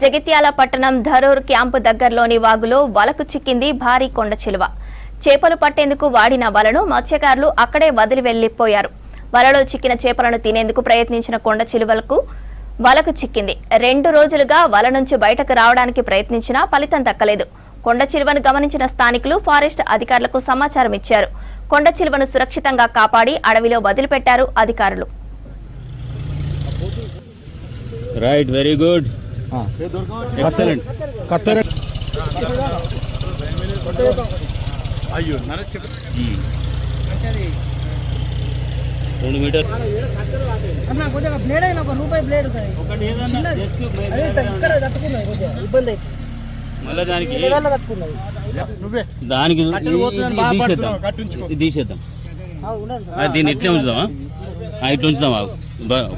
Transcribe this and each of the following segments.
జగిత్యాల పట్టణం ధరూర్ క్యాంపు దగ్గరలోని వాగులో వలకు చిక్కింది భారీ కొండ చిలువ. చేపలు పట్టేందుకు వాడిన వలను మత్స్యకారులు అక్కడే వదిలి వెళ్లిపోయారు. వలలో చిక్కిన చేపలను తినేందుకు ప్రయత్నించిన కొండ చిలువలకు వలకు చిక్కింది. 2 రోజులుగా వల నుంచి బయటకు రావడానికి ప్రయత్నించినా ఫలితం దక్కలేదు. కొండ చిలువను గమనించిన స్థానికులు ఫారెస్ట్ అధికారులకు సమాచారం ఇచ్చారు. కొండ చిలువను సురక్షితంగా కాపాడి అడవిలో వదిలిపెట్టారు అధికారులు. Right, very good, excellent. అయ్యో 2 మీటర్ అన్న కొద్దిగా బ్లేడ్ అయినా ₹1 బ్లేడ్ ఉంటుంది. ఇక్కడ తట్టుకున్నాయి కొద్దిగా ఇబ్బంది అయితే మళ్ళీ దానికి తీసేద్దాం. దీన్ని ఇట్లే ఉంచుదామా? ఇట్లా ఉంచుదామా?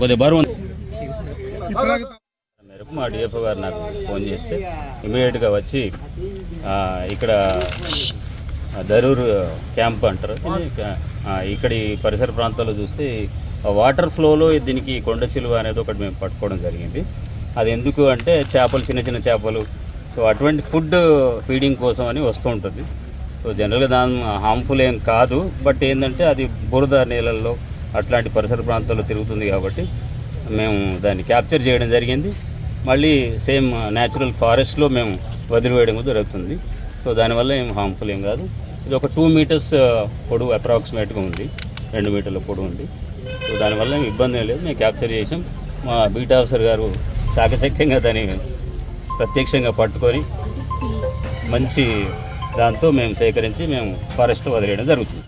కొద్దిగా బరువు మేరకు మా డిఎఫ్ఓ గారు నాకు ఫోన్ చేస్తే ఇమీడియట్గా వచ్చి ఇక్కడ ధరూర్ క్యాంప్ అంటారు, ఇక్కడ ఈ పరిసర ప్రాంతాల్లో చూస్తే వాటర్ ఫ్లోలో దీనికి కొండ చిలువ అనేది ఒకటి మేము పట్టుకోవడం జరిగింది. అది ఎందుకు అంటే చేపలు, చిన్న చిన్న చేపలు, సో అటువంటి ఫుడ్ ఫీడింగ్ కోసం అని వస్తూ ఉంటుంది. సో జనరల్గా దాని హార్మ్ఫుల్ ఏం కాదు, బట్ ఏంటంటే అది బురద నీళ్ళల్లో అట్లాంటి పరిసర ప్రాంతాల్లో తిరుగుతుంది కాబట్టి మేము దాన్ని క్యాప్చర్ చేయడం జరిగింది. మళ్ళీ సేమ్ న్యాచురల్ ఫారెస్ట్లో మేము వదిలివేయడం జరుగుతుంది. సో దానివల్ల ఏం హార్మ్ఫుల్ ఏం కాదు. ఇది ఒక 2 మీటర్స్ పొడవు అప్రాక్సిమేట్గా ఉంది, 2 మీటర్ల పొడవు ఉంది. సో దానివల్ల ఏం ఇబ్బంది ఏం లేదు. మేము క్యాప్చర్ చేసాం. మా బీట్ ఆఫీసర్ గారు చాకచక్యంగా దాన్ని ప్రత్యక్షంగా పట్టుకొని మంచి దాంతో మేము సేకరించి మేము ఫారెస్ట్లో వదిలేయడం జరుగుతుంది.